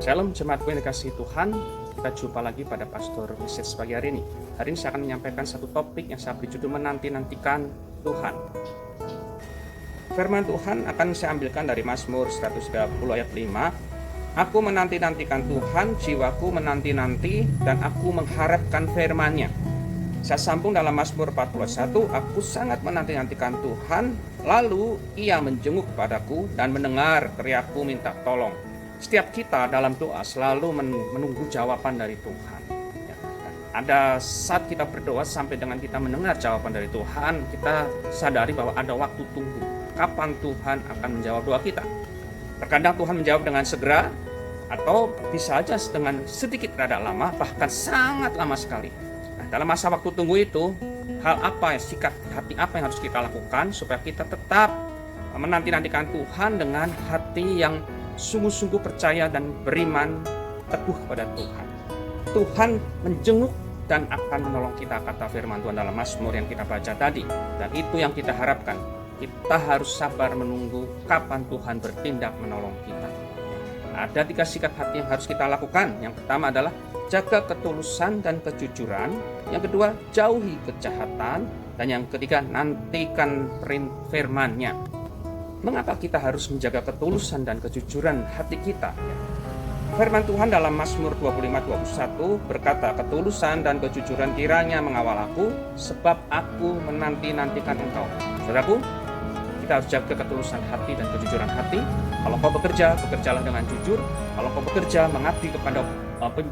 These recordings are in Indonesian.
Shalom jemaatku yang dikasihi Tuhan. Kita jumpa lagi pada Pastor Message pagi hari ini. Hari ini saya akan menyampaikan satu topik yang saya beri judul menanti-nantikan Tuhan. Firman Tuhan akan saya ambilkan dari Mazmur 130 ayat 5. Aku menanti-nantikan Tuhan, jiwaku menanti-nanti dan aku mengharapkan firman-Nya. Saya sambung dalam Mazmur 41, aku sangat menanti-nantikan Tuhan, lalu Ia menjenguk kepadaku dan mendengar teriakku minta tolong. Setiap kita dalam doa selalu menunggu jawaban dari Tuhan. Ada saat kita berdoa sampai dengan kita mendengar jawaban dari Tuhan, kita sadari bahwa ada waktu tunggu. Kapan Tuhan akan menjawab doa kita? Terkadang Tuhan menjawab dengan segera, atau bisa saja dengan sedikit rada lama, bahkan sangat lama sekali. Nah, dalam masa waktu tunggu itu, hal apa, sikap hati apa yang harus kita lakukan supaya kita tetap menanti-nantikan Tuhan dengan hati yang sungguh-sungguh percaya dan beriman teguh kepada Tuhan. Tuhan menjenguk dan akan menolong kita, kata firman Tuhan dalam Mazmur yang kita baca tadi. Dan itu yang kita harapkan. Kita harus sabar menunggu kapan Tuhan bertindak menolong kita. Ada 3 sikap hati yang harus kita lakukan. Yang pertama adalah jaga ketulusan dan kejujuran. Yang kedua, jauhi kejahatan. Dan yang ketiga, nantikan firman-Nya. Mengapa kita harus menjaga ketulusan dan kejujuran hati kita? Firman Tuhan dalam Mazmur 25:21 berkata, ketulusan dan kejujuran kiranya mengawal aku, sebab aku menanti-nantikan Engkau. Saudaraku, kita harus jaga ketulusan hati dan kejujuran hati. Kalau kau bekerja, bekerjalah dengan jujur. Kalau kau bekerja mengabdi kepada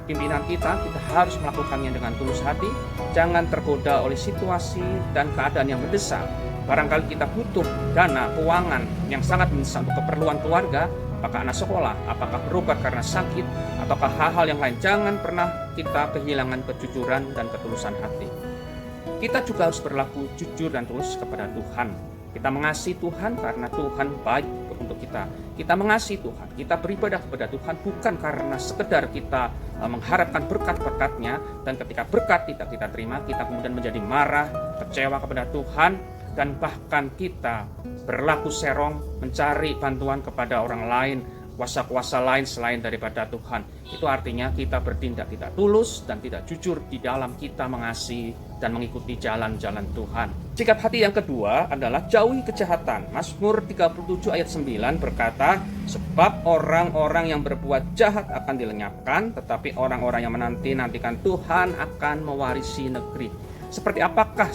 pimpinan kita harus melakukannya dengan tulus hati. Jangan tergoda oleh situasi dan keadaan yang mendesak. Barangkali kita butuh dana, keuangan yang sangat mendesak untuk keperluan keluarga, apakah anak sekolah, apakah berobat karena sakit, ataukah hal-hal yang lain. Jangan pernah kita kehilangan kejujuran dan ketulusan hati. Kita juga harus berlaku jujur dan tulus kepada Tuhan. Kita mengasihi Tuhan karena Tuhan baik untuk kita. Kita mengasihi Tuhan, kita beribadah kepada Tuhan bukan karena sekedar kita mengharapkan berkat-berkat-Nya, dan ketika berkat tidak kita terima, kita kemudian menjadi marah, kecewa kepada Tuhan, dan bahkan kita berlaku serong mencari bantuan kepada orang lain, kuasa-kuasa lain selain daripada Tuhan. Itu artinya kita bertindak tidak tulus dan tidak jujur di dalam kita mengasihi dan mengikuti jalan-jalan Tuhan. Sikap hati yang kedua adalah jauhi kejahatan. Mazmur 37 ayat 9 berkata, sebab orang-orang yang berbuat jahat akan dilenyapkan, tetapi orang-orang yang menanti-nantikan Tuhan akan mewarisi negeri. Seperti apakah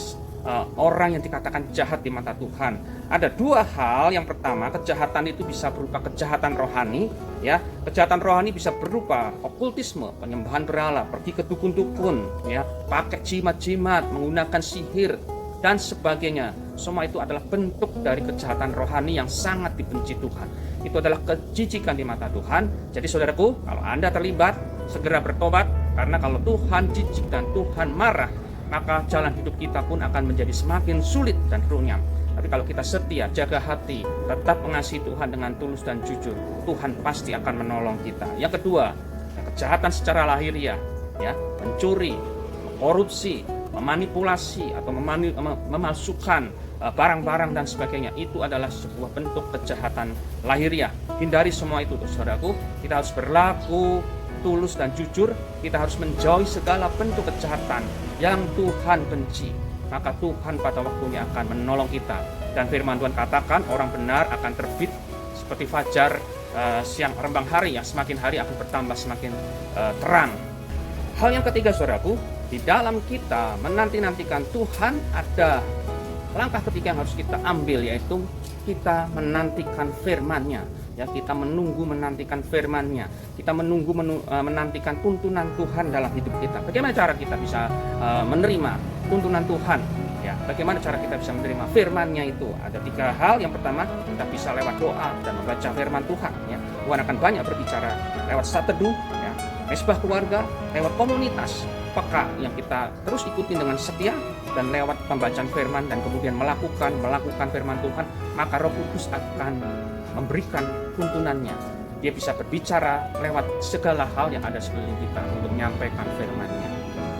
orang yang dikatakan jahat di mata Tuhan? Ada 2 hal. Yang pertama, kejahatan itu bisa berupa kejahatan rohani, ya. Kejahatan rohani bisa berupa okultisme, penyembahan berhala, pergi ke dukun-dukun, ya, pakai jimat-jimat, menggunakan sihir dan sebagainya. Semua itu adalah bentuk dari kejahatan rohani yang sangat dibenci Tuhan. Itu adalah kejijikan di mata Tuhan. Jadi saudaraku, kalau Anda terlibat, segera bertobat, karena kalau Tuhan jijik dan Tuhan marah, maka jalan hidup kita pun akan menjadi semakin sulit dan runyam. Tapi kalau kita setia, jaga hati, tetap mengasihi Tuhan dengan tulus dan jujur, Tuhan pasti akan menolong kita. Yang kedua, kejahatan secara lahiriah, ya, mencuri, korupsi, memanipulasi atau memalsukan barang-barang dan sebagainya, itu adalah sebuah bentuk kejahatan lahiriah. Hindari semua itu, saudaraku. Kita harus berlaku tulus dan jujur. Kita harus menjauhi segala bentuk kejahatan yang Tuhan benci. Maka Tuhan pada waktunya akan menolong kita. Dan firman Tuhan katakan, orang benar akan terbit seperti fajar siang rembang hari, yang semakin hari akan bertambah semakin terang. Hal yang ketiga, saudaraku, di dalam kita menanti-nantikan Tuhan, ada langkah ketiga yang harus kita ambil, yaitu kita menantikan firman-Nya. Ya, kita menunggu menantikan firman-Nya. Kita menunggu menantikan tuntunan Tuhan dalam hidup kita. Bagaimana cara kita bisa menerima tuntunan Tuhan? Ya, bagaimana cara kita bisa menerima firman-Nya itu? Ada 3 hal. Yang pertama, kita bisa lewat doa dan membaca firman Tuhan. Ya, Tuhan akan banyak berbicara lewat saat teduh, ya, mesbah keluarga, lewat komunitas peka yang kita terus ikuti dengan setia, dan lewat pembacaan firman dan kemudian melakukan firman Tuhan, maka Roh Kudus akan memberikan tuntunannya. Dia bisa berbicara lewat segala hal yang ada sekeliling kita untuk menyampaikan firman-Nya.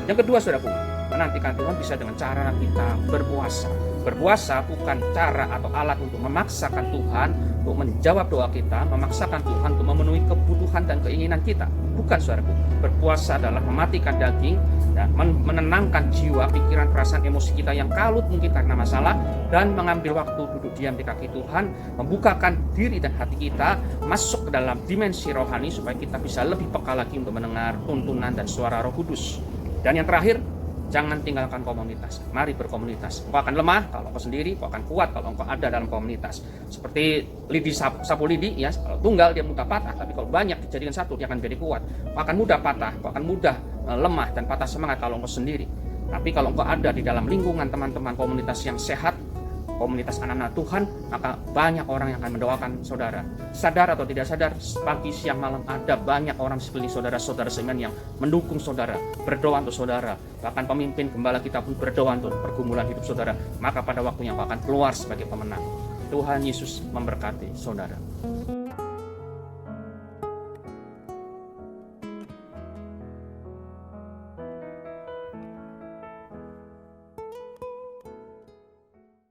Yang kedua, saudaraku, menantikan Tuhan bisa dengan cara kita berpuasa. Berpuasa bukan cara atau alat untuk memaksakan Tuhan untuk menjawab doa kita, memaksakan Tuhan untuk memenuhi kebutuhan dan keinginan kita. Bukan, saudaraku. Berpuasa adalah mematikan daging dan menenangkan jiwa, pikiran, perasaan, emosi kita yang kalut mungkin karena masalah, dan mengambil waktu duduk diam di kaki Tuhan, membukakan diri dan hati kita masuk ke dalam dimensi rohani supaya kita bisa lebih peka lagi untuk mendengar tuntunan dan suara Roh Kudus. Dan yang terakhir, jangan tinggalkan komunitas. Mari berkomunitas. Engkau akan lemah kalau engkau sendiri, engkau akan kuat kalau engkau ada dalam komunitas. Seperti lidi sapu lidi, ya, kalau tunggal dia mudah patah, tapi kalau banyak dijadikan satu dia akan jadi kuat. Engkau akan mudah patah, engkau akan mudah lemah dan patah semangat kalau engkau sendiri. Tapi kalau engkau ada di dalam lingkungan teman-teman komunitas yang sehat, komunitas anak-anak Tuhan, maka banyak orang yang akan mendoakan saudara. Sadar atau tidak sadar, pagi, siang, malam ada banyak orang sekeliling saudara-saudara seiman yang mendukung saudara, berdoa untuk saudara. Bahkan pemimpin gembala kita pun berdoa untuk pergumulan hidup saudara. Maka pada waktunya kau akan keluar sebagai pemenang. Tuhan Yesus memberkati saudara.